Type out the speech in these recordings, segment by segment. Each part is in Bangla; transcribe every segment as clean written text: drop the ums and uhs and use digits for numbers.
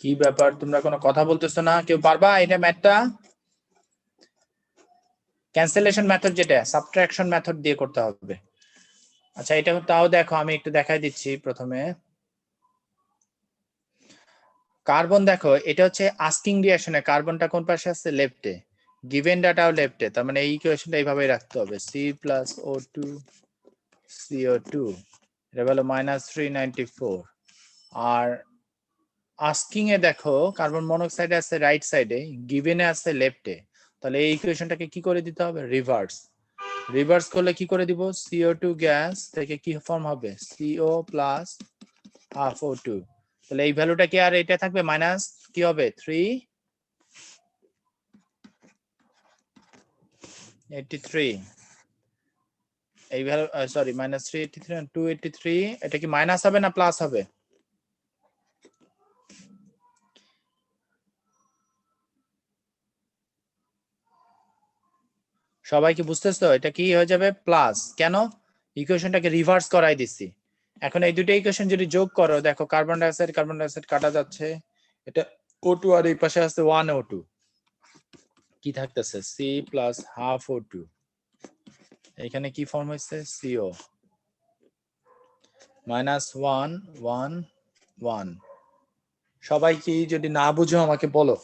কি ব্যাপার, তোমরা কোনো কথা বলতেছো না? কেউ পারবা এটা ম্যাথটা? ক্যান্সেলেশন মেথড, যেটা সাবট্রাকশন মেথড দিয়ে করতে হবে। আচ্ছা এটা তাও দেখো, আমি একটু দেখাই দিচ্ছি। প্রথমে কার্বন দেখো, এটা হচ্ছে আস্কিং রিঅ্যাকশনে কার্বনটা কোন পাশে আছে? লেফটে। গিভেন ডাটাও লেফটে, তার মানে এই ইকুয়েশনটা এইভাবেই রাখতে হবে, C+O2 CO2, এটা হলো -394। আর আস্কিং এ দেখো কার্বন মনোক্সাইডে আছে রাইট সাইডে, গিভেনে আছে লেফটে, তাহলে এই ইকুয়েশনটাকে কি করে দিতে হবে? রিভার্স। রিভার্স করলে কি করে দিব? CO2 গ্যাস থেকে কি ফর্ম হবে? CO প্লাস হাফ O2, তাহলে এই ভ্যালুটা কি আর এটা থাকবে? মাইনাস কি হবে? 383, এই ভ্যালু সরি -383 283, এটা কি মাইনাস হবে না প্লাস হবে? সবাই কি বুঝতেছো? এটা কি হয়ে যাবে? প্লাস। কেন? ইকুয়েশনটাকে রিভার্স করাই দিছি। এখন এই দুটো ইকুয়েশন যদি যোগ করো, দেখো কার্বন ডাইঅক্সাইড কাটা যাচ্ছে, এটা O2, আর এই পাশে আছে 1O2, কি থাকতেছে? C প্লাস হাফ O2, এখানে কি ফর্ম হয়েছে? CO -1 1 1। সবাই কি যদি না বুঝো আমাকে বলো।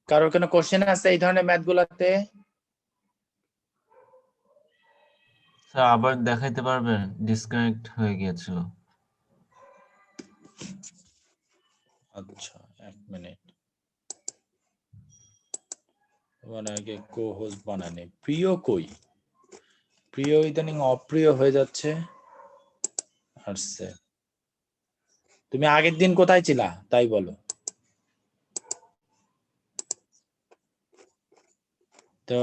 কারোর কোনো কোশ্চেন আছে এই ধরনের ম্যাথ গুলাতে? স্যার আবার দেখাইতে পারবেন? ডিসকানেক্ট হয়ে গিয়েছিল। আচ্ছা এক মিনিট, তোমার আগে কো হোস্ট বানানে প্রিয় কই? প্রিয় ইদানিং অপ্রিয় হয়ে যাচ্ছে। আসছে, তুমি আগের দিন কোথায় ছিলা তাই বলো তো।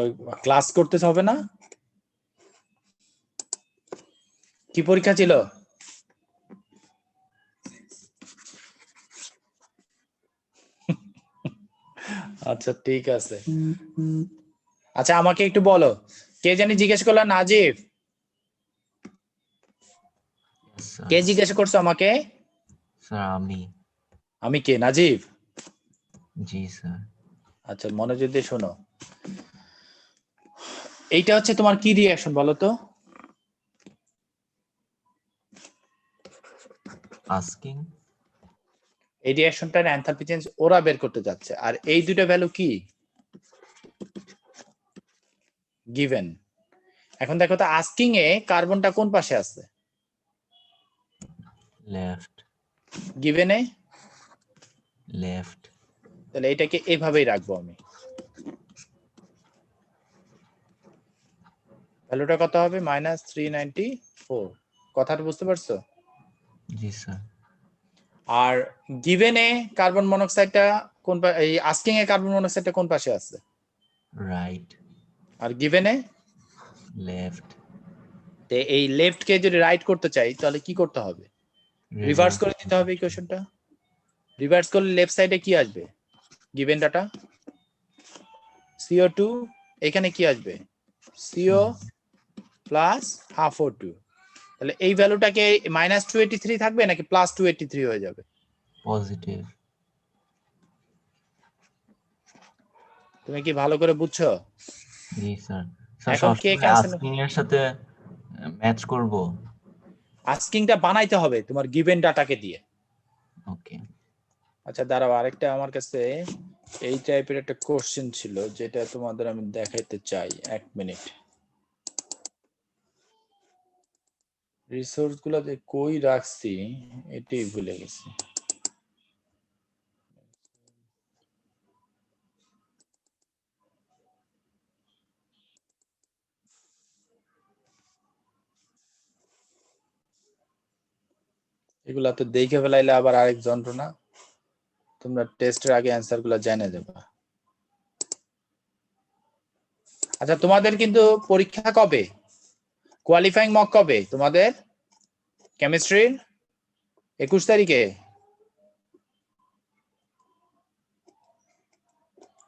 ক্লাস করতেছ হবে না? কি পরীক্ষা ছিল? আচ্ছা ঠিক আছে। আচ্ছা আমাকে একটু বলো, কে জানি জিজ্ঞেস করলো? নাজিব, কে জিজ্ঞেস করছো আমাকে? স্যার আমি কে? নাজিব? জি স্যার। আচ্ছা মনোযোগ দিয়ে শোনো, এইটা হচ্ছে তোমার কি রিঅ্যাকশন বলো তো? আস্কিং। এই রিঅ্যাকশনটার এনথালপি চেঞ্জ ওরা বের করতে যাচ্ছে, আর এই দুটো ভ্যালু কি? গিভেন। এখন দেখো তো আস্কিং এ কার্বনটা কোন পাশে আছে? লেফট। গিভেনে? লেফট। তাহলে এটাকে এভাবেই রাখবো আমি। ভ্যালুটা কত হবে? -394। কথাটা বুঝতে পারছো? জি স্যার। আর গিভেনে কার্বন মনোক্সাইডটা কোন এই আস্কিং এ কার্বন মনোক্সাইডটা কোন পাশে আছে? রাইট। আর গিভেনে? লেফট। তে এই লেফট কে যদি রাইট করতে চাই তাহলে কি করতে হবে? রিভার্স করে দিতে হবে ইকুয়েশনটা। রিভার্স করলে লেফট সাইডে কি আসবে? গিভেন ডাটা CO2, এখানে কি আসবে? CO প্লাস হাফ O2, তাহলে এই ভ্যালুটাকে -283 থাকবে নাকি +283 হয়ে যাবে? পজিটিভ। তুমি কি ভালো করে বুঝছো? জি স্যার। স্যার এখন কে সবসময় ক্যান্সেল? আস্কিং এর সাথে ম্যাচ করব? আস্কিংটা বানাইতে হবে তোমার গিভেন ডাটাকে দিয়ে। ওকে। আচ্ছা দাঁড়াও, আরেকটা আমার কাছে এই টাইপের একটা কোশ্চেন ছিল যেটা তোমাদের আমি দেখাইতে চাই, এক মিনিট। রিসোর্স গুলো যে কই রাখছি এটাই ভুলে গেছি। এগুলা তো দেখে ফেলাইলে আবার আরেক যন্ত্রণা, তোমরা টেস্টের আগে অ্যান্সার গুলো জেনে দেবা। আচ্ছা তোমাদের কিন্তু পরীক্ষা কবে? কোয়ালিফাইং মক কবে তোমাদের কেমিস্ট্রির? 21 তারিখে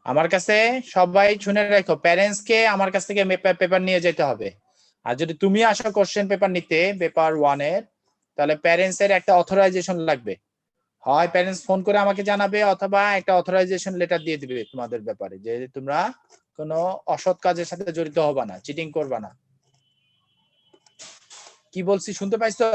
আমার কাছে সবাই শুনে রাখো, প্যারেন্টস কে আমার কাছ থেকে পেপার নিয়ে যেতে হবে। আর যদি তুমি আসো কোশ্চেন পেপার নিতে পেপার 1 এর, তাহলে প্যারেন্টস এর একটা অথরাইজেশন লাগবে। হয় প্যারেন্টস ফোন করে আমাকে জানাবে, অথবা একটা অথরাইজেশন লেটার দিয়ে দিবে তোমাদের ব্যাপারে, যে তোমরা কোনো অসৎ কাজের সাথে জড়িত হবা না, চিটিং করবা না। কি বলছি শুনতে পাইছো?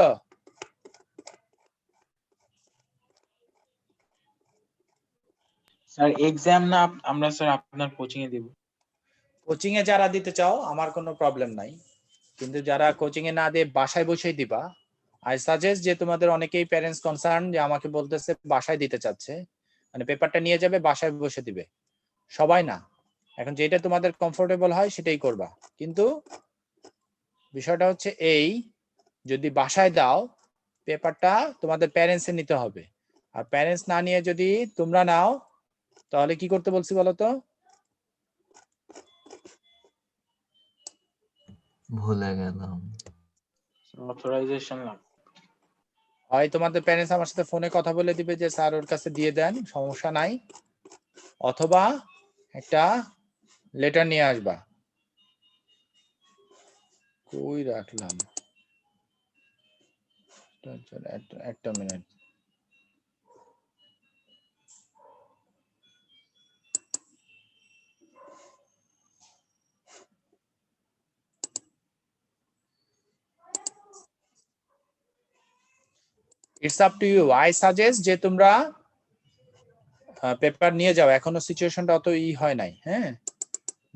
স্যার এক্সাম না আমরা স্যার আপনার কোচিং এ দেব। কোচিং এ যারা দিতে চাও আমার কোনো প্রবলেম নাই, কিন্তু যারা কোচিং এ না দিয়ে বাসায় বসেই দিবা, আই সাজেস্ট যে তোমাদের অনেকেই প্যারেন্টস কনসার্ন যে আমাকে বলতেছে বাসায় দিতে চাচ্ছে, মানে পেপারটা নিয়ে যাবে বাসায় বসে দিবে। সবাই না, এখন যেটা তোমাদের কমফোর্টেবল হয় সেটাই করবা। কিন্তু বিষয়টা হচ্ছে এই, যদি বাসায় দাও পেপারটা তোমাদের প্যারেন্টসে নিতে হবে, আর প্যারেন্টস না নিয়ে যদি তোমরা নাও, তাহলে কি করতে বলছি বলো তো? ভুলে গেলাম। অথরাইজেশন লাগবে। হয় তোমাদের প্যারেন্টস আমার সাথে ফোনে কথা বলে দিবে যে স্যার ওর কাছে দিয়ে দেন, সমস্যা নাই, অথবা একটা লেটার নিয়ে আসবা। কই রাখলাম, একটা মিনিট। It's up to you, I suggest যে তোমরা পেপার নিয়ে যাও, এখনো সিচুয়েশনটা অত হয় নাই, হ্যাঁ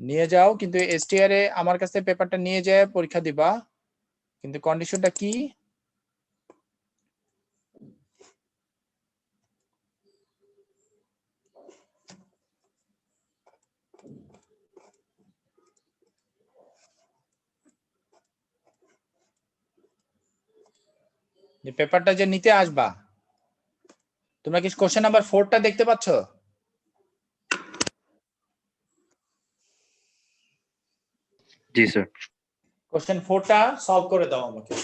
নিয়ে যাও, কিন্তু এসটিআর এ আমার কাছে পেপারটা নিয়ে যায় পরীক্ষা দিবা, কিন্তু কন্ডিশনটা কি? যে পেপারটা যে নিতে আসবা, তোমরা কি কোশ্চেন নাম্বার 4টা দেখতে পাচ্ছ? জি স্যার। কোশ্চেন 4টা সলভ করে দাও আমাকে।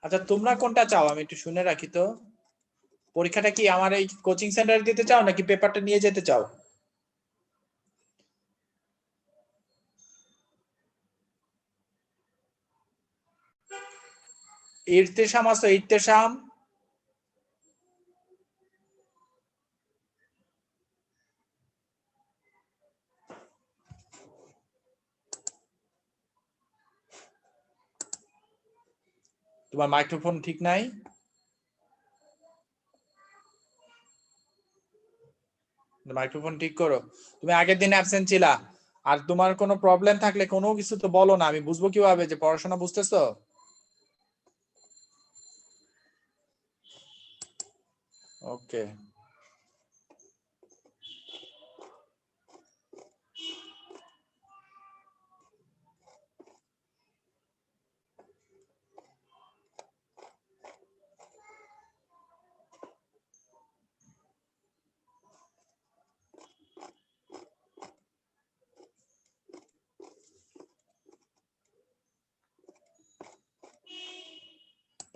আচ্ছা তোমরা কোনটা চাও আমি একটু শুনে রাখি তো। পরীক্ষাটা কি আমার এই কোচিং সেন্টারে দিতে চাও নাকি পেপারটা নিয়ে যেতে চাও? ইরতেশাম আছে, ইরতেশাম? তোমার মাইক্রোফোন ঠিক নাই, মাইক্রোফোন ঠিক করো। তুমি আগের দিন অ্যাবসেন্ট ছিলা, আর তোমার কোনো প্রবলেম থাকলে কোনো কিছু তো বলো না, আমি বুঝবো কিভাবে যে পড়াশোনা বুঝতেছো? ওকে।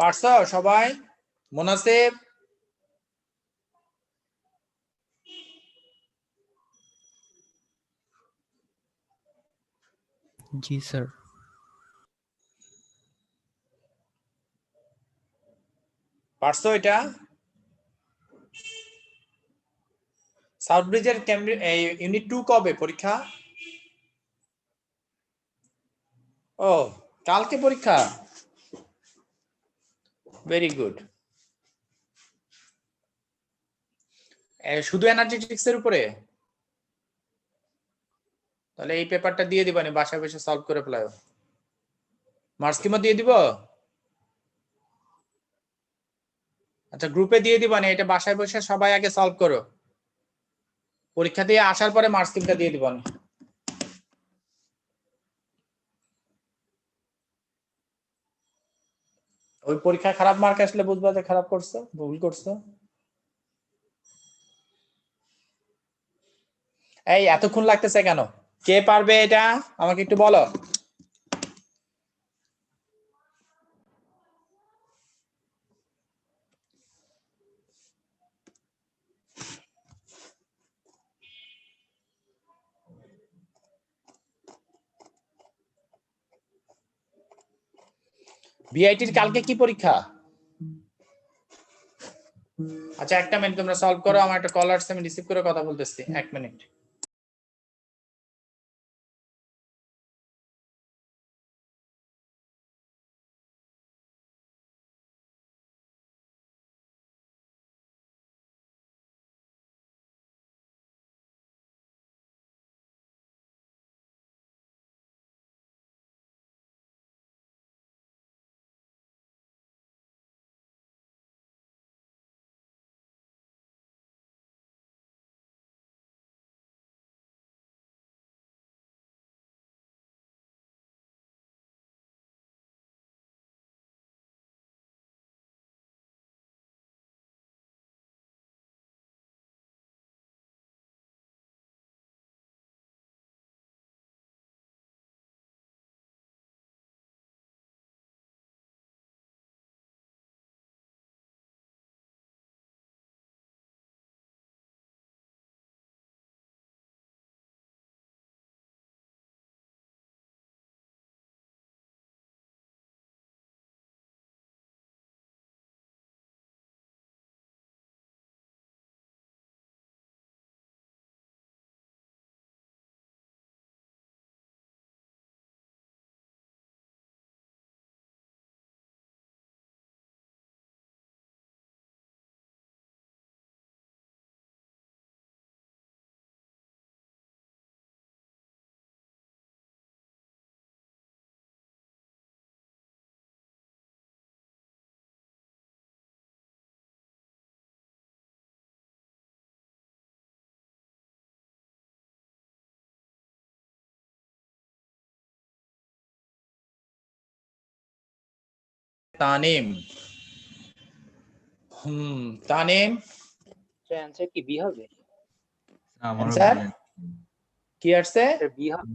পারছো সবাই? মুনাসিব? জি স্যার। পারছো এটা? সাউথ ব্রিজের ইউনিট 2 কবে পরীক্ষা? ও কালকে পরীক্ষা, ভেরি গুড। শুধু এনার্জেটিক্স এর উপরে? তাহলে এই পেপারটা দিয়ে দিবানি, বাসায় বসে সলভ করে ফেলাও। মার্কস কিমা দিয়ে দিব? আচ্ছা গ্রুপে দিয়ে দিবা না, এটা বাসায় বসে সবাই আগে সলভ করো, পরীক্ষা দিয়ে আসার পরে মার্কস স্কিমটা দিয়ে দিবা না। ওই পরীক্ষায় খারাপ মার্ক আসলে বুঝবা যে খারাপ করছো, ভুল করছো। এই এতক্ষণ লাগতেছে কেন? কে পারবে এটা আমাকে একটু বলো। বিআইটির কালকে কি পরীক্ষা? আচ্ছা একটা মিনিট তোমরা সলভ করো, আমার একটা কল আসছে, আমি রিসিভ করে কথা বলতেছি, 1 মিনিট। তানিম, তানিম অ্যান্সার কি বি হবে? আমারও Answer? কি আসছে? স্যার বি হবে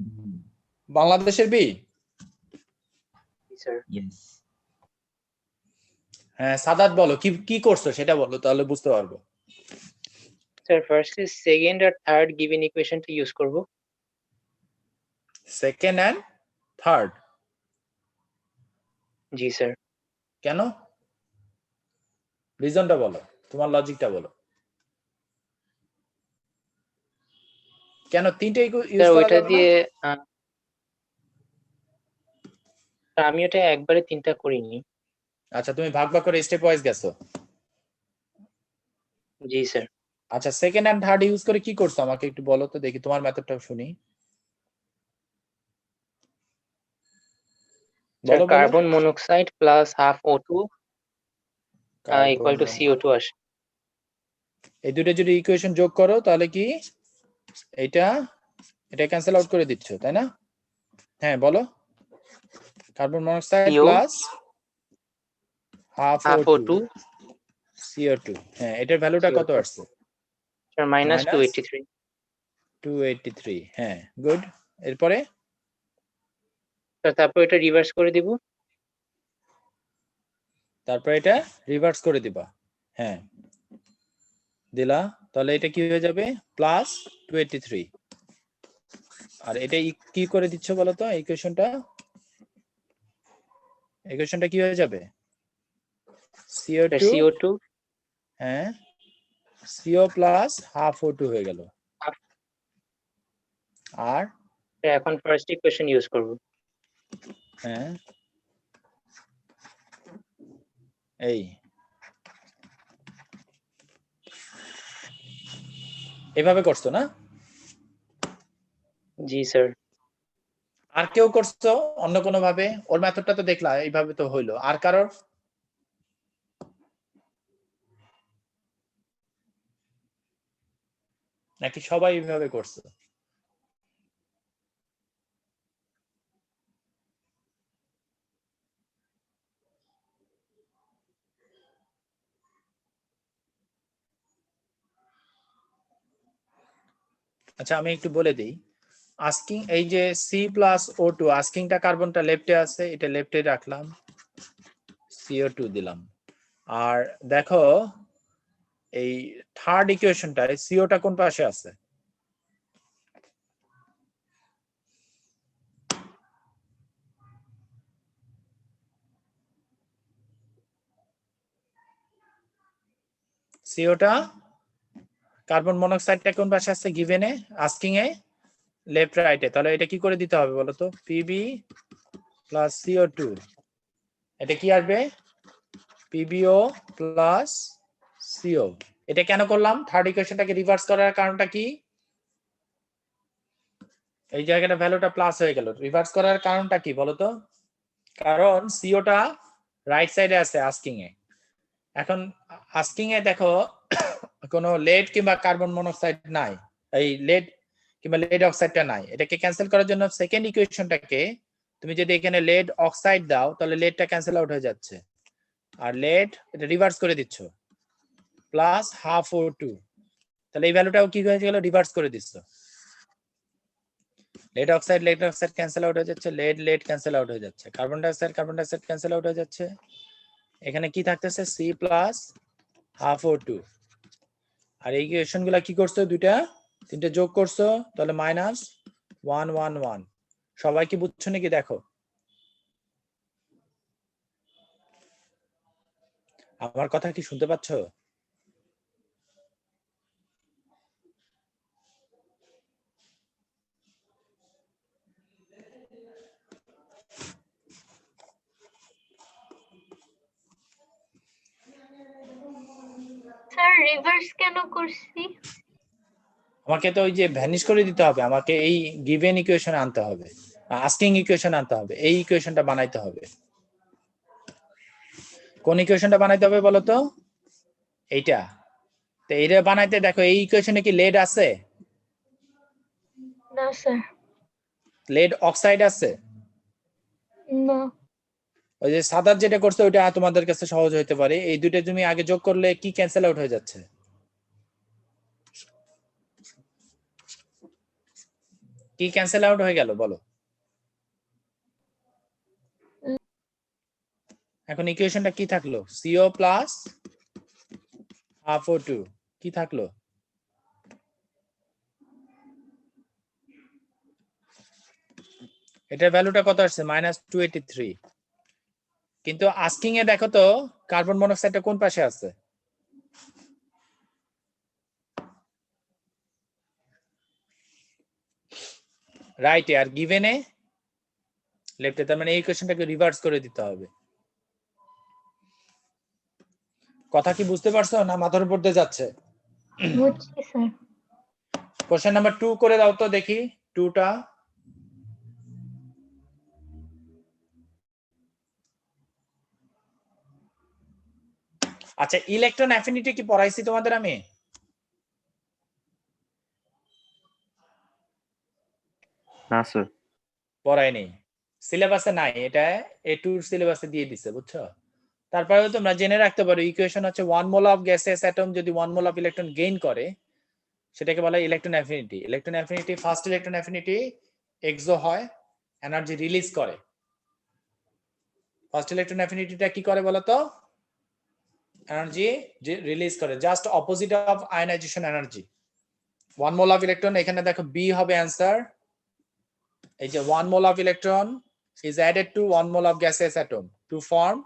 বাংলাদেশের বি? স্যার। ইয়েস। হ্যাঁ সাদাত বলো, কি কি করছো সেটা বলো, তাহলে বুঝতে পারবো। স্যার ফার্স্টলি সেকেন্ড আর থার্ড গিভেন ইকুয়েশনটা ইউজ করব। Second and third? জি স্যার। কেন? রিজনটা বলো, তোমার লজিকটা বলো, কেন তিনটে ইউজ স্যার করা ওইটা যাবে না? দিয়ে আমি ওটা একবারে তিনটা করিনি। আচ্ছা তুমি ভাগ ভাগ করে স্টেপ ওয়াইজ গেছো। জি স্যার। আচ্ছা সেকেন্ড এন্ড থার্ড ইউজ করে কি করছো আমাকে একটু বলো তো দেখি, তোমার মেথডটা শুনি। স্যার বলো বলো। Carbon monoxide plus half O2 equal to carbon, CO2 আসে। এই দুটো যদি ইকুয়েশন যোগ করো তাহলে কি এটা এটা ক্যান্সেল আউট করে দিচ্ছ তাই না? হ্যাঁ বলো। Carbon monoxide CO plus half half O2 O2 CO2, হ্যাঁ এটার ভ্যালুটা কত CO2 আসছে? Sir minus 283। 283, হ্যাঁ গুড। এরপরে স্যার তারপর এটা রিভার্স করে দিব। তারপরে এটা রিভার্স করে দিবা, হ্যাঁ দিলা, তাহলে এটা কি হয়ে যাবে প্লাস 283। আর এটা কি করে দিচ্ছ বলো তো ইকুয়েশনটা কি হয়ে যাবে? CO2, CO2 হ্যাঁ CO প্লাস হাফ O2 হয়ে গেল। আর এখন ফার্স্ট ইকুয়েশন ইউজ করব। হ্যাঁ এই এভাবে করছো না? জি স্যার। আর কেউ করছো অন্য কোনো ভাবে? ওর মেথডটা তো দেখলা এইভাবে তো হইলো, আর কারোর? নাকি সবাই এইভাবে করছে? আচ্ছা আমি একটু বলে দিই, আস্কিং এই যে C+O2 আস্কিংটা কার্বনটা লেফটে আছে, এটা লেফটে রাখলাম, CO2 দিলাম। আর দেখো এই থার্ড ইকুয়েশনটায় সিওটা কোন পাশে আছে? সিওটা কার্বন মনোক্সাইডটা কোন পাশে আছে গিভেনে, আস্কিং এ লেফট রাইটে, তাহলে এটা কি করে দিতে হবে বলো তো? পিবি প্লাস CO2, এটা কি আসবে? PBO plus CO. এটা কেন করলাম? থার্ড ইকুয়েশনটাকে রিভার্স করার কারণটা কি? এই জায়গাটা ভ্যালুটা প্লাস হয়ে গেল, রিভার্স করার কারণটা কি বলতো? কারণ সিওটা রাইট সাইডে আছে আস্কিং এ। এখন আস্কিং এ দেখো কোনো লেড কিংবা কার্বন মনোক্সাইড নাই, এই লেড কিংবা লেড অক্সাইডটা নাই। এটাকে ক্যান্সেল করার জন্য সেকেন্ড ইকুয়েশনটাকে তুমি যদি এখানে লেড অক্সাইড দাও তাহলে লেডটা ক্যান্সেল আউট হয়ে যাচ্ছে, আর লেড এটা রিভার্স করে দিচ্ছ প্লাস হাফ O2, তাহলে এই ভ্যালুটাও কি হয়ে গেল? রিভার্স করে দিচ্ছ। লেড অক্সাইড ক্যান্সেল আউট হয়ে যাচ্ছে, লেড লেড ক্যান্সেল আউট হয়ে যাচ্ছে, কার্বন ডাইঅক্সাইড ক্যান্সেল আউট হয়ে যাচ্ছে। এখানে কি থাকতেছে? C plus half O2। আর এই ইকুয়েশন গুলা কি করছো? দুইটা তিনটে যোগ করছো, তাহলে মাইনাস 1 1 1। সবাই কি বুঝছো নাকি? দেখো আমার কথা কি শুনতে পাচ্ছ? স্যার রিভার্স কেন করছি? আমাকে তো ওই যে ভ্যানিশ করে দিতে হবে, আমাকে এই গিভেন ইকুয়েশন আনতে হবে, আস্কিং ইকুয়েশন আনতে হবে, এই ইকুয়েশনটা বানাইতে হবে। কোন ইকুয়েশনটা বানাইতে হবে বলো তো? এইটা। তো এইটা বানাইতে দেখো এই ইকুয়েশনে কি লেড আছে? না স্যার। লেড অক্সাইড আছে? না। ওই যে সাদা যেটা করছে ওইটা তোমাদের কাছে সহজ হইতে পারে, এই দুইটা তুমি আগে যোগ করলে কি ক্যান্সেল আউট হয়ে যাচ্ছে? কি ক্যান্সেল আউট হয়ে গেল বলো? এখন ইকুয়েশনটা কি থাকলো? CO প্লাস হাফ O2 কি থাকলো? এটার ভ্যালুটা কত আসছে? -283। কিন্তু আস্কিং এ দেখো তো কার্বন মনোক্সাইডটা কোন পাশে আছে? রাইটে, আর গিভেনে লেফটে। তার মানে এই ইকুয়েশনটাকে রিভার্স করে দিতে হবে। কথা কি বুঝতে পারছো না মাথার উপর দিয়ে যাচ্ছে? বুঝছি স্যার। কোশ্চেন নাম্বার 2 করে দাও তো দেখি, 2টা। আচ্ছা ইলেকট্রন অ্যাফিনিটি কি পড়াইছি তোমাদের আমি? না স্যার। পড়াইনি, সিলেবাসে নাই, এটা A2 সিলেবাসে দিয়ে দিছে, বুঝছো? তারপরেও তোমরা জেনে রাখতে পারো ইকুয়েশন হচ্ছে 1 মোল অফ গ্যাসিয়াস অ্যাটম যদি 1 মোল অফ ইলেকট্রন গেইন করে সেটাকে বলা হয় electron affinity. Electron affinity, first electron affinity exo হয়, এনার্জি রিলিজ করে। ফার্স্ট ইলেকট্রন অ্যাফিনিটিটা কি করে বলো তো? এনার্জি রিলিজ করে, just opposite of ionisation energy. 1 mole of electron, এখানে দেখো বি হবে অ্যান্সার। এই যে 1 mole of electron is added to 1 mole of gaseous atom to form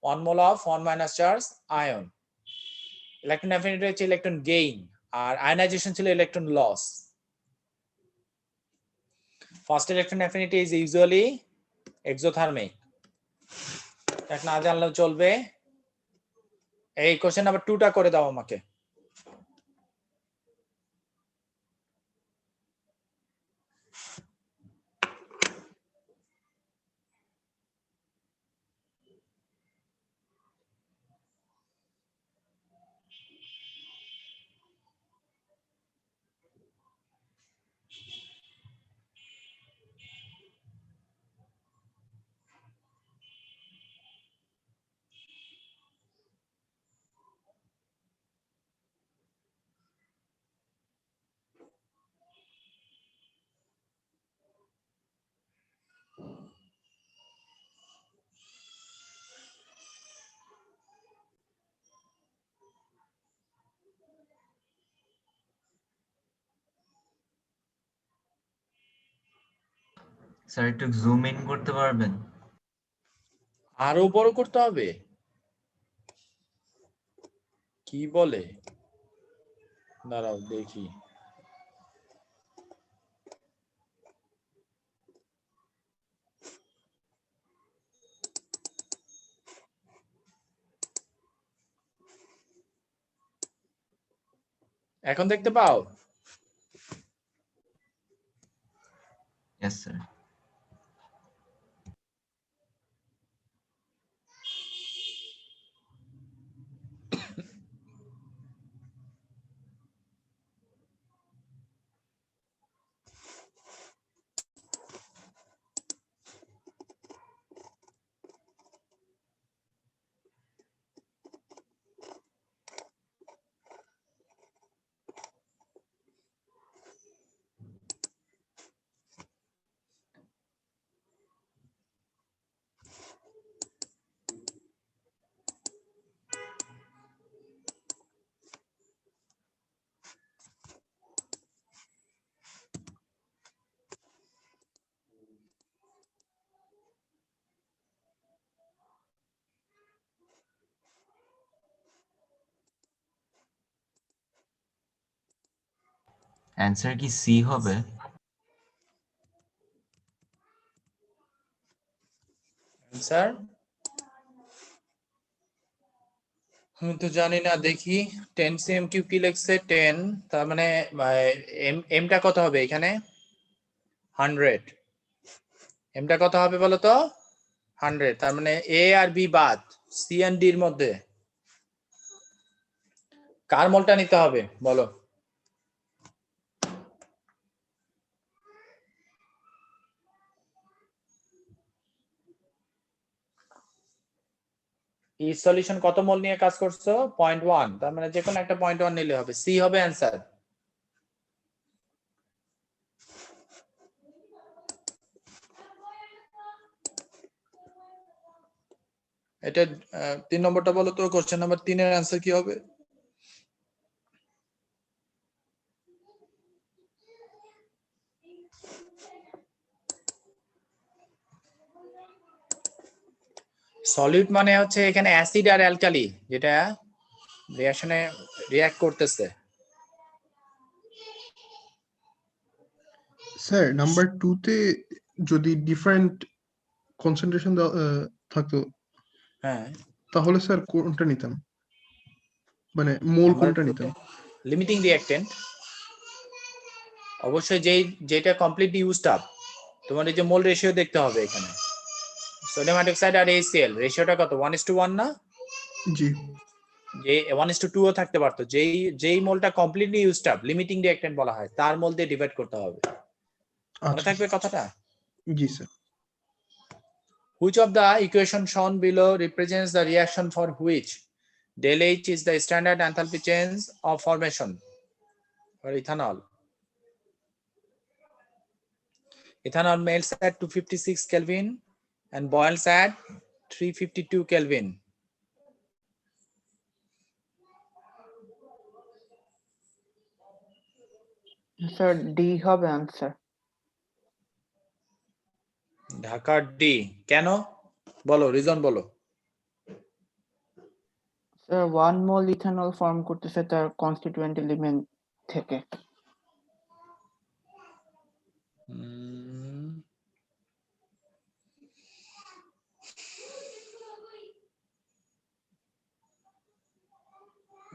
1 mole of 1 minus charge ion. Electron affinity হচ্ছে ইলেকট্রন গেইন, আর আয়নাইজেশন ছিল electron loss. First electron affinity is usually exothermic. এক না জানলেও চলবে। এই কোশ্চেন নাম্বার 2টা করে দাও আমাকে। স্যার একটু জুম ইন করতে পারবেন? আরো বড় করতে হবে? কি বলে? দাঁড়াও দেখি। এখন দেখতে পাও? Yes sir. অ্যান্সার কি সি হবে? স্যার আমি তো জানি না, দেখি 10 CMQ কি লিখছে 10, তার মানে এমটা কত হবে এখানে? 100। এমটা কত হবে বলো তো? 100। তার মানে এ আর বি বাদ, সি এন্ড ডি এর মধ্যে কার মোলটা নিতে হবে বলো? এই সলিউশন কত মোল নিয়ে কাজ করছো? 0.1। তার মানে যে কোনো একটা 0.1 নিলে হবে, সি হবে অ্যান্সার। এটা 3 নম্বরটা বলো তো, কোশ্চেন নাম্বার 3 এর অ্যান্সার কি হবে? সলিড মানে হচ্ছে এখানে অ্যাসিড আর অ্যালকালি, যেটা রিঅ্যাকশনে রিঅ্যাক্ট করতেছে। স্যার নাম্বার 2 তে যদি ডিফারেন্ট কনসেন্ট্রেশন থাকতো হ্যাঁ, তাহলে স্যার কোনটা নিতাম, মানে মোল কোনটা নিতাম? লিমিটিং রিঅ্যাকটেন্ট অবশ্যই, যেটা কমপ্লিটলি ইউজড আপ। তোমার এই যে মোল রেশিও দেখতে হবে এখানে, সোডিয়াম হাইড্রোক্সাইড আর HCl রেশিওটা কত? 1:1 না? জি যে 1:2 ও থাকতে পারতো। যেই মোলটা কমপ্লিটলি ইউজড আপ, লিমিটিং রিঅ্যাকটেন্ট বলা হয়, তার মোল দিয়ে ডিভাইড করতে হবে। মনে আচ্ছা থাকবে কথাটা? জি sir. Which of the equation shown below represents the reaction for which del H is the standard enthalpy change of formation for ethanol? Ethanol melts at 256 Kelvin and boils at 352 Kelvin. Sir D হবে আনসার। ঢাকা ডি কেন বলো, রিজন বলো। স্যার 1 মোল ইথানল ফর্ম করতেছে তার কনস্টিটিউয়েন্ট এলিমেন্ট থেকে।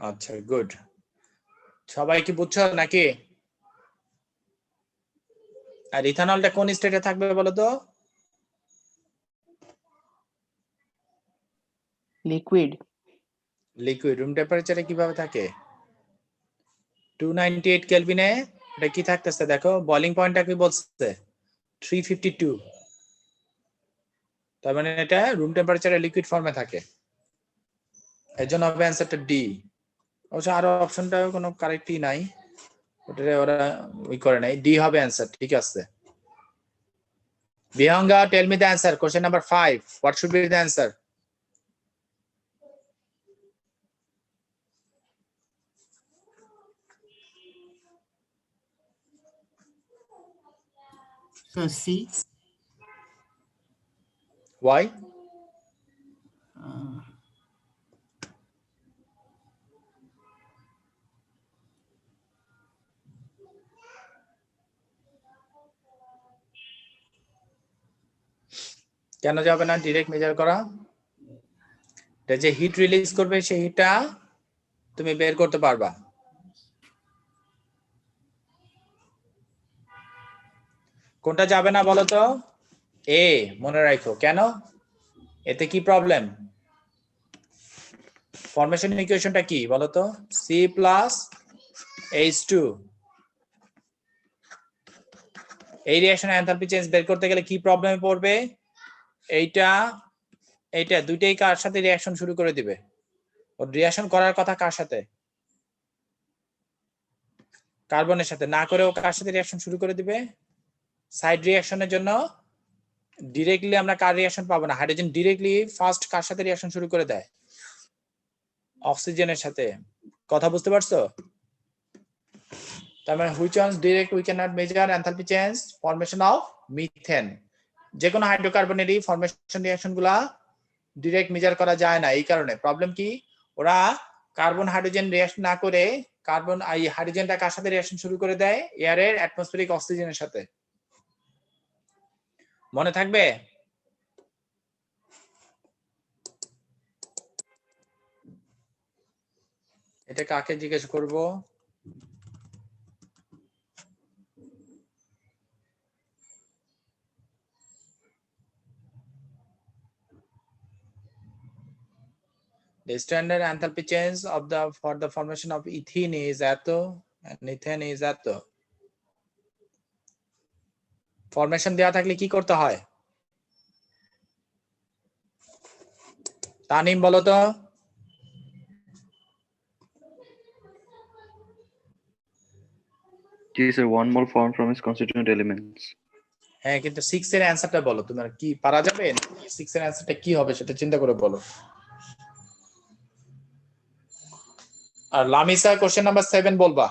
আচ্ছা, গুড। সবাই কি বুঝছো নাকি? আর ইথানলটা কোন স্টেটে থাকবে বলো তো? লিকুইড। লিকুইড। রুম টেম্পারেচারে কিভাবে থাকে? 298 কেলভিনে এটা কি থাকতেছে দেখো, বয়লিং পয়েন্টটা কি বলছে? 352। তার মানে এটা রুম টেম্পারেচারে লিকুইড ফর্মে থাকে, এর জন্য হবে অ্যান্সারটা ডি। অবশ্য আরো অপশনটা কোনো কারেক্টই নাই, ওটা ওরা ওই করে নাই। ডি হবে অ্যান্সার, ঠিক আছে। Vihanga, tell me the answer. Question number 5. What should be the answer? So C. Why? কেন যাবে না ডিরেক্ট মেজার করা? এটা যে হিট রিলিজ করবে সেই হিটটা তুমি বের করতে পারবা। কোনটা যাবে না বলো তো? এ, মনে রাখো। কেন? এতে কি প্রবলেম? ফরমেশন ইকুয়েশনটা কি বলো তো? C+H2। এই রিঅ্যাকশনে এনথালপি চেঞ্জ বের করতে গেলে কি প্রবলেমে পড়বে? এইটা দুইটাই কার সাথে রিঅ্যাকশন শুরু করে দিবে? ও রিঅ্যাকশন করার কথা কার সাথে? কার্বনের সাথে। না করে ও কার সাথে রিঅ্যাকশন শুরু করে দিবে? সাইড রিঅ্যাকশনের জন্য ডিরেক্টলি আমরা কার রিঅ্যাকশন পাবো না। হাইড্রোজেন ডিরেক্টলি ফার্স্ট কার সাথে রিঅ্যাকশন শুরু করে দেয়? অক্সিজেনের সাথে। কথা বুঝতে পারছো? তার মানে which ones direct we can not measure enthalpy change? Formation of methane. যে কোনো হাইড্রোকার্বনেরই ফরমেশন রিঅ্যাকশনগুলা ডিরেক্ট মেজার করা যায় না। এই কারণে প্রবলেম কি? ওরা কার্বন হাইড্রোজেন রিঅ্যাকশন না করে কার্বন এই হাইড্রোজেনটা কার সাথে রিঅ্যাকশন শুরু করে দেয়? এয়ারের অ্যাটমসফেরিক অক্সিজেনের সাথে। মনে থাকবে? এটা কাকে জিজ্ঞেস করব? The standard enthalpy change of for the formation of ethene is eto and ethane is eto. Formation দেয়া থাকলে কি করতে হয়? তানিম বলো তো। জি sir, 1 mole formed from its constituent elements. হ্যাঁ, কিন্তু 6 এর অ্যানসারটা বলো। তোমার কি পারা যাবে? 6 এর অ্যানসারটা কি হবে সেটা চিন্তা করে বলো। আর লামিসা কোশ্চেন নাম্বার 7 বলবা।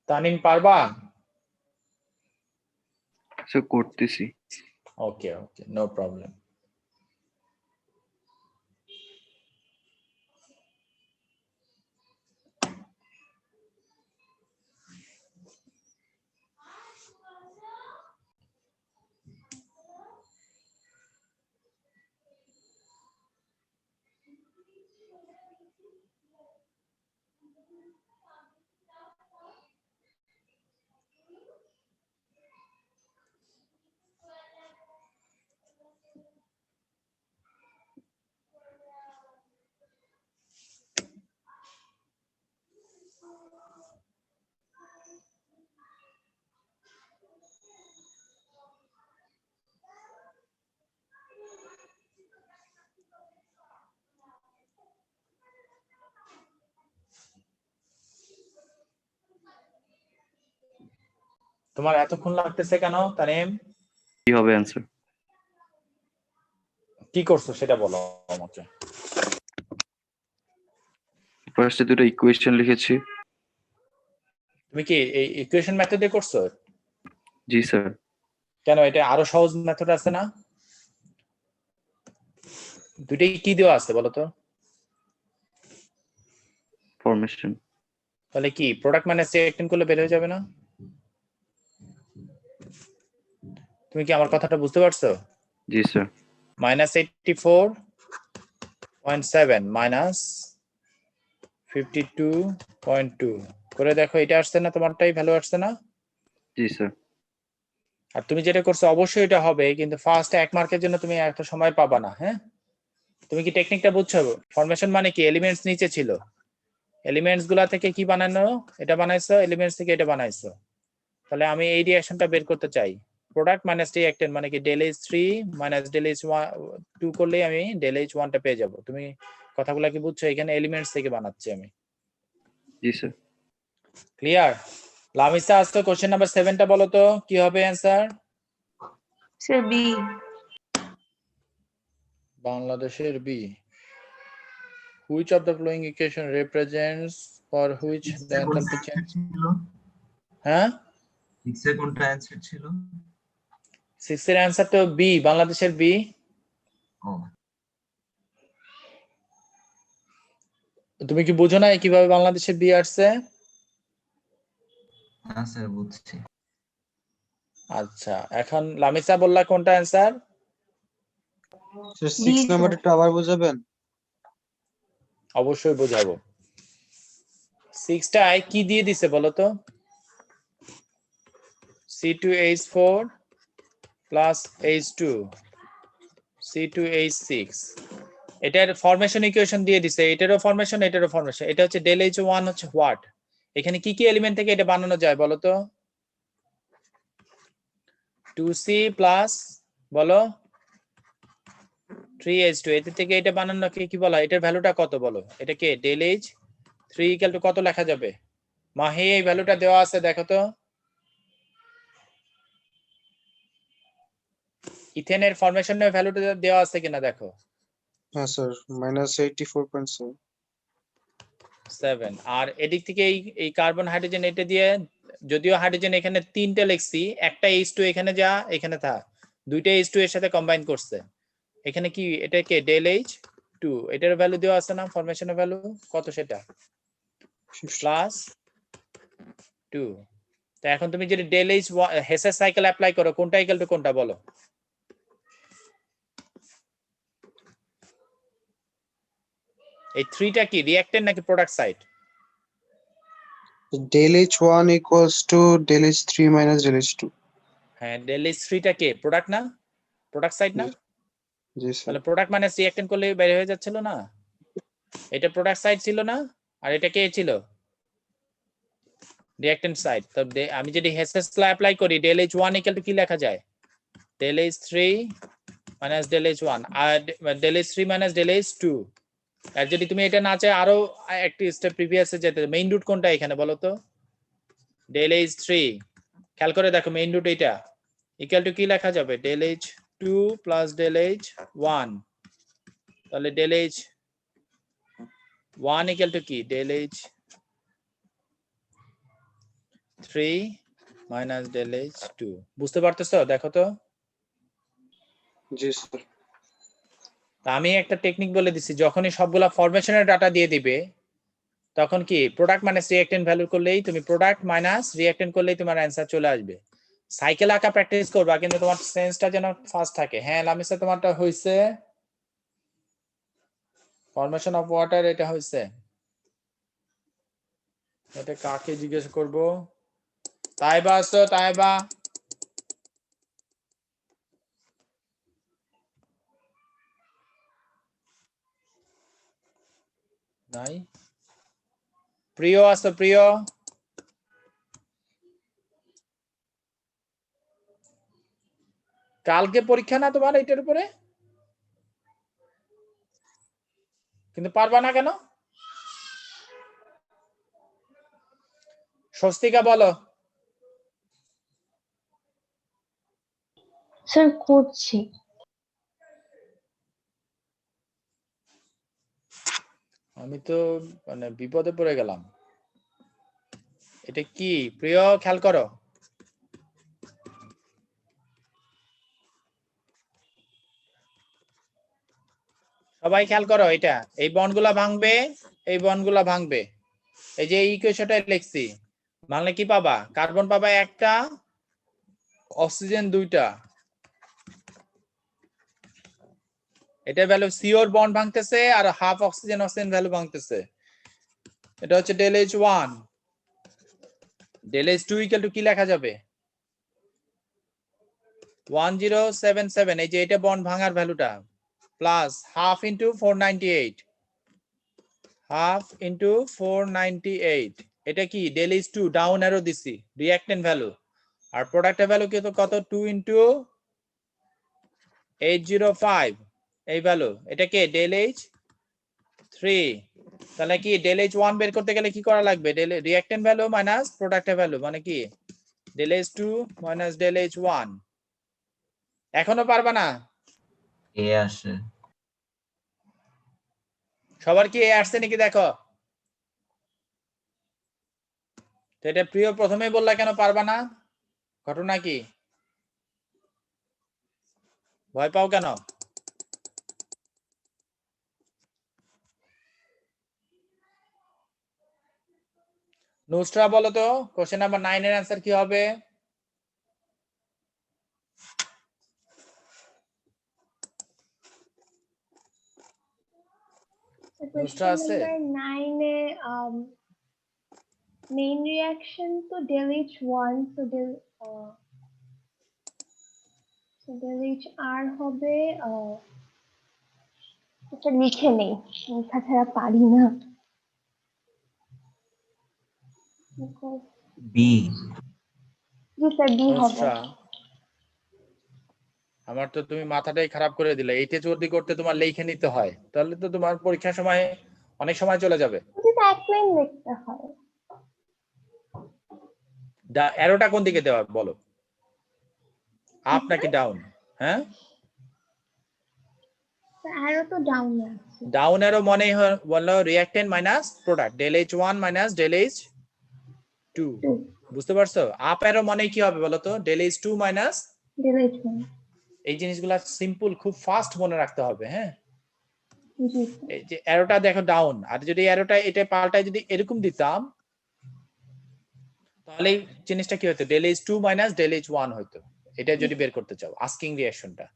তানিম পারবা? স্যার করতেছি। ওকে, নো প্রবলেম। তোমার এতক্ষণ লাগতেছে কেন তানিম? কি হবে অ্যানসার? কি করছো সেটা বলো আমাকে। ফার্স্টে দুটো ইকুয়েশন লিখেছি। তুমি কি এই ইকুয়েশন মেথডে করছো? জি স্যার। কেন, এটা আরো সহজ মেথড আছে না? দুইটাই কি দেওয়া আছে বলো তো? ফরমেশন। তাহলে কি প্রোডাক্ট মাইনাস রিঅ্যাকট্যান্ট করলে বের হয়ে যাবে না? তুমি কি আমার কথাটা বুঝতে পারছো? জি স্যার। -84.7 -52.2 করে দেখো, এটা আসছে না? তোমারটাই ভ্যালু আসছে না? জি স্যার। আর তুমি যেটা করছো অবশ্যই এটা হবে, কিন্তু ফার্স্ট 1 মার্কের জন্য তুমি এত সময় পাবা না। হ্যাঁ, তুমি কি টেকনিকটা বুঝছো? ফরমেশন মানে কি? এলিমেন্টস নিচে ছিল, এলিমেন্টস গুলা থেকে কি বানানো? এটা বানাইছো, এলিমেন্টস থেকে এটা বানাইছো। তাহলে আমি এই রিঅ্যাকশনটা বের করতে চাই। প্রোডাক্ট মাইনাস রিঅ্যাকট্যান্ট মানে কি? del H3 minus del H2 করলেই আমি del H1 টা পেয়ে যাব। তুমি কথাগুলো কি বুঝছো? এখানে এলিমেন্টস থেকে বানাচ্ছি আমি। জি স্যার। ক্লিয়ার? লামিসা আসতো কোশ্চেন নাম্বার 7টা বলো তো কি হবে অ্যান্সার? Sir B. বাংলাদেশের B. Which of the following equation represents for which the enthalpy change? হ্যাঁ, 6 এর কোনটা অ্যানসার ছিল? 6 এর অ্যান্সার তো বি, বাংলাদেশের বি। ও তুমি কি বুঝো না কিভাবে বাংলাদেশের বি আসছে? না স্যার বুঝছি। আচ্ছা, এখন লামিসা বললা কোনটা অ্যান্সার? স্যার 6 নাম্বারটা আবার বুঝাবেন? অবশ্যই বোঝাবো। 6টায় কি দিয়ে দিছে বলো তো? C2H4 প্লাস H2 C2H6, এটার ফরমেশন ইকুয়েশন দিয়ে দিছে। এটারও ফরমেশন, এটারও ফরমেশন। এটা হচ্ছে del H1 হচ্ছে হোয়াট। এখানে কি কি এলিমেন্ট থেকে এটা বানানো যায় বলো তো? 2C প্লাস বলো 3H2, এতে থেকে এটা বানানোকে কি বলা হয়? এটার ভ্যালুটা কত বলো? এটা কে del H3 ইকুয়াল টু কত লেখা যাবে? মাহি এই ভ্যালুটা দেওয়া আছে দেখো তো। ইথেনের ফরমেশনের ভ্যালুটা দেওয়া আছে কিনা দেখো। হ্যাঁ স্যার -84.7। 7। আর এদিক থেকে এই কার্বন হাইড্রোজেন এটা দিয়ে, যদিও হাইড্রোজেন এখানে 3টে লিখছি, একটা H2 এখানে যা এখানে থা, দুইটা H2 এর সাথে কম্বাইন করছে। এখানে কি এটা কে del H2, এটার ভ্যালু দেওয়া আছে না ফরমেশনের ভ্যালু কত সেটা প্লাস 2। তো এখন তুমি যদি del H হেসের সাইকেল অ্যাপ্লাই করো কোনটা ইকুয়াল টু কোনটা বলো? এই 3টা কি রিঅ্যাক্ট্যান্ট নাকি product side? del H1 equals to del H3 minus del H2। হ্যাঁ, del H3 টা কে প্রোডাক্ট না, প্রোডাক্ট সাইড না? জি স্যার। তাহলে প্রোডাক্ট মাইনাস রিঅ্যাক্ট্যান্ট করলে বের হয়ে যাচ্ছিল না? এটা প্রোডাক্ট সাইড ছিল না, আর এটা কে ছিল রিঅ্যাক্ট্যান্ট সাইড। তো আমি যদি হেসেস ল অ্যাপ্লাই করি del H1 ইকুয়াল টু কি লেখা যায়? del H3 minus del H1 আর del H3 minus del H2। আর যদি তুমি এটা না চাই আরো একটি স্টেপ প্রিভিয়াসে যেতে, মেইন রুট কোনটা এখানে বলো তো? del H3, খেয়াল করে দেখো মেইন রুট এটা ইকুয়াল টু কি লেখা যাবে? del H2 plus del H1। তাহলে del H1 ইকুয়াল টু কি del H3 minus del H2। বুঝতে পারতেছো? দেখো তো। জি স্যার। তা আমি একটা টেকনিক বলে দিছি, যখনই সবগুলা ফরমেশনের ডাটা দিয়ে দিবে তখন কি প্রোডাক্ট মাইনাস রিঅ্যাক্ট্যান্ট ভ্যালু করলেই, তুমি প্রোডাক্ট মাইনাস রিঅ্যাক্ট্যান্ট করলেই তোমার অ্যান্সার চলে আসবে। সাইকেল আঁকা প্র্যাকটিস করবা কিন্তু তোমার সেন্সটা যেন ফাস্ট থাকে। হ্যাঁ লামিসা তোমারটা হইছে, ফরমেশন অফ ওয়াটার এটা হইছে। এটা কাকে জিজ্ঞেস করব? তাইবা আসো, তাইবা। নাই? প্রিয় আসো, প্রিয়। কালকে পরীক্ষা না তোমার এটার উপরে? কিন্তু পারবা না কেন? স্বস্তিকা বলো। স্যার করছি। আমি তো মানে বিপদে পড়ে গেলাম। এটা কি প্রিয় খেয়াল করো। সবাই খেয়াল করো, এটা এই বন্ডগুলা ভাঙবে, এই বন্ডগুলা ভাঙবে। এই যে এই ইকুয়েশনটা লিখছি, ভাঙলে কি পাবা? কার্বন পাবা একটা, অক্সিজেন দুইটা। এটা ভ্যালু সিওর বন্ড ভাঙতেছে আর হাফ অক্সিজেন অক্সিজেন ভ্যালু ভাঙতেছে। এটা হচ্ছে del H1। del H2 equal to কি লেখা যাবে? 1077, এই যে এটা বন্ড ভাঙার ভ্যালুটা plus half into 498, half into 498। এটা কি del H2 ডাউন অ্যারো দিছি রিঅ্যাক্ট্যান্ট ভ্যালু, আর প্রোডাক্টের ভ্যালু কত? 2 ইনটু 805 এই ভ্যালু। এটা কে del H3 তাহলে কি del H1 বের করতে গেলে কি করা লাগবে? del reactant ভ্যালু মাইনাস প্রোডাক্টের ভ্যালু, মানে কি del H2 minus del H1। এখনো পারবা না? এ আসে। সবার কি এ আসছে নাকি দেখো? তো এটা প্রিয় প্রথমেই বললা কেন পারবা না? ঘটনা কি? ভয় পাও কেন? নুসরা বলো তো, কোশ্চেন নাম্বার 9 এর অ্যান্সার কি হবে? নুসরা Question আছে? number 9 A main reaction to del H1 so del HR হবে এটা লিখে নেই, লেখা ছাড়া পারি না। বি। জি স্যার, বি হবে। নুসরা, আমার তো তুমি মাথাটাই খারাপ করে দিলে। এইটা যদি করতে তোমার লিখে নিতে হয়, তাহলে তো তোমার পরীক্ষার সময় অনেক সময় চলে যাবে। কিন্তু এক লাইন লিখতে হয়। অ্যারোটা কোন দিকে দেওয়া বলো, আপ নাকি ডাউন? হ্যাঁ, অ্যারো তো ডাউনে আছে। ডাউন অ্যারো মনে হয় বললো reactant minus product, del H1 minus del H2। বুঝতে পারছো? আপ অ্যারো মানে কি হবে বলো তো? del H2 minus del H1। এই জিনিসগুলো সিম্পল, খুব ফাস্ট মনে রাখতে হবে। হ্যাঁ, জি এই যে অ্যারোটা দেখো ডাউন, আর যদি অ্যারোটা এটা পাল্টায় যদি এরকম দিতাম, তাহলে এই জিনিসটা কি হতো? del H2 minus del H1 হতো। এটা যদি বের করতে চাও আস্কিং রিঅ্যাকশনটা,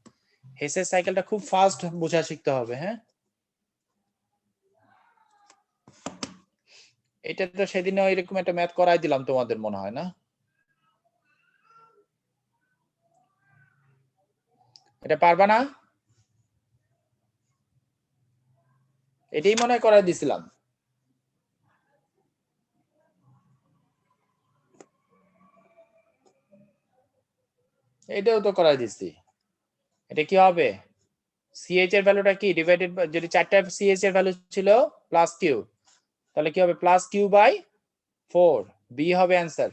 হেসের সাইকেলটা খুব ফাস্ট বোঝা শিখতে হবে। হ্যাঁ, এটা তো সেদিনও এরকম একটা ম্যাথ করাই দিলাম তোমাদের, মনে হয় না? এটা পারবা না? এটাই মনে হয় করাই দিছিলাম। এটাও তো করাই দিছি। এটা কি হবে? সিএইচ এর ভ্যালুটা কি ডিভাইডেড, যদি চারটা সিএইচ এর ভ্যালু ছিল প্লাস কিউ, তাহলে কি হবে? Plus Q by 4। বি হবে অ্যান্সার।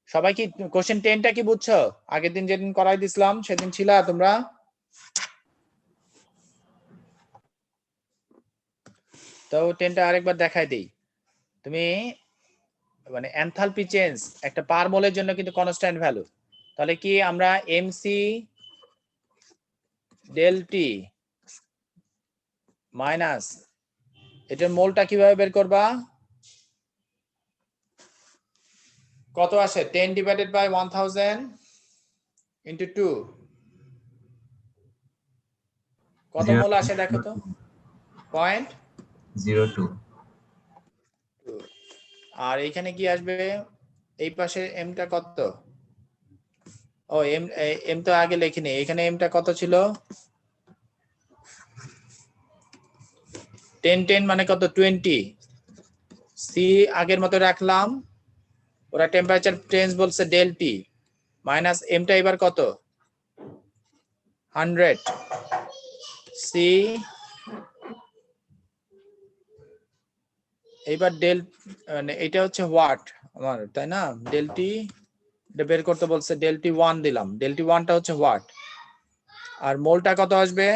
সবাই কি কোশ্চেন 10টা কি বুঝছো? আগের দিন যেদিন করাই দিছিলাম সেদিন ছিলা তোমরা? তো 10টা আরেকবার দেখাই দেই। তুমি মানে এনথালপি চেঞ্জ একটা পার মোলের জন্য কিন্তু কনস্ট্যান্ট ভ্যালু। তাহলে কি আমরা এমসি ডেল টি মাইনাস এটার মোলটা কিভাবে বের করবা? কত আসে? 10 ডিভাইডেড বাই 1000 ইনটু 2, কত মোল আসে দেখো তো? 0.02। আর এইখানে কি আসবে? এই পাশে এমটা কত? ও এম, এম তো আগে লিখিনি। এখানে এমটা কত ছিল? 10 10 মানে কত? 20। সি আগের মতো রাখলাম। ওরা টেম্পারেচার চেঞ্জ বলছে ডেল টি মাইনাস এমটা এবার কত? 100। সি এইবার ডেল মানে এটা হচ্ছে ওয়াট আমার, তাই না? ডেল টি এটা বের করতে বলছে, ডেল টি 1 দিলাম। ডেল টি 1টা হচ্ছে ওয়াট। আর মোলটা কত আসবে?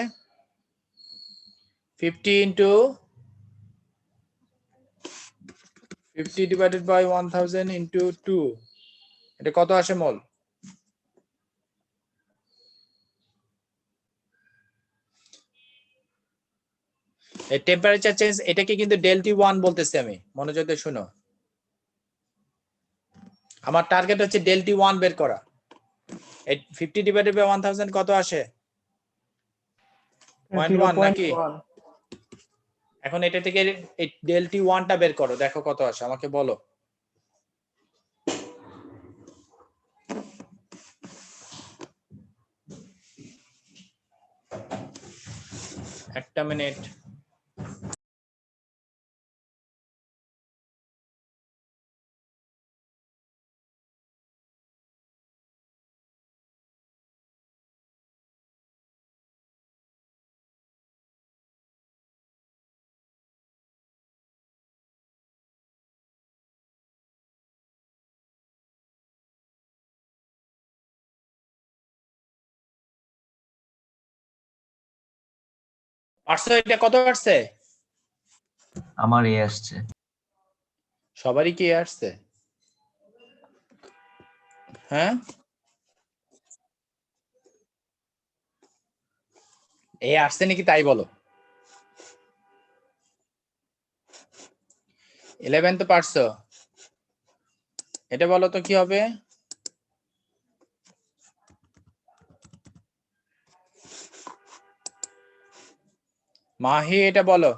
50 ইনটু 50 ডিভাইডেড বাই 1000 ইনটু 2, এটা কত আসে মোল? এই টেম্পারেচার চেঞ্জ এটাকে কিন্তু ডেল্টি 1 বলতেছি আমি, মনোযোগ দিয়ে শুনো। আমার টার্গেট হচ্ছে ডেল্টি 1 বের করা। 50 ডিভাইডেড বাই 1000 কত আসে? 0.1 নাকি? 0.1। এখন এটা থেকে এই ডেল্টি 1টা বের করো, দেখো কত আসে আমাকে বলো। একটা মিনিট। পারছো? এটা কত আসছে? আমার এ আসছে। সবারই কি আসছে? হ্যাঁ, এ আসছে নাকি তাই বলো। 11 তো পারছো, এটা বলো তো কি হবে? মাহি এটা বলো।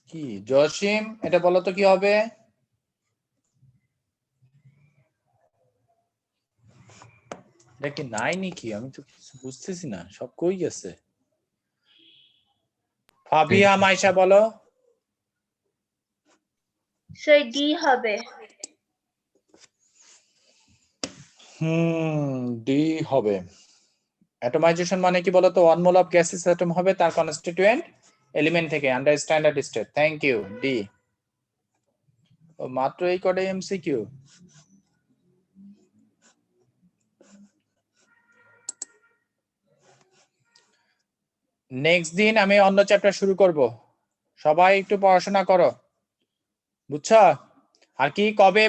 কি জসিম এটা বলো তো কি হবে? এটা কি নাই নাকি? আমি তো কিছু বুঝতেছি না, সব কই গেছে? ফাবিয়া মাইশা বলো। স্যার ডি হবে। ডি হবে। অ্যাটমাইজেশন মানে কি বলতো? One mole of gases atom হবে তার কনস্টিটিউয়েন্ট এলিমেন্ট থেকে under standard state. Thank you, D. ও মাত্র এই কটাই এমসিকিউ। নেক্সট দিন আমি অন্য চ্যাপ্টার শুরু করব, সবাই একটু পড়াশোনা করো, বুঝছো? আর কি কবে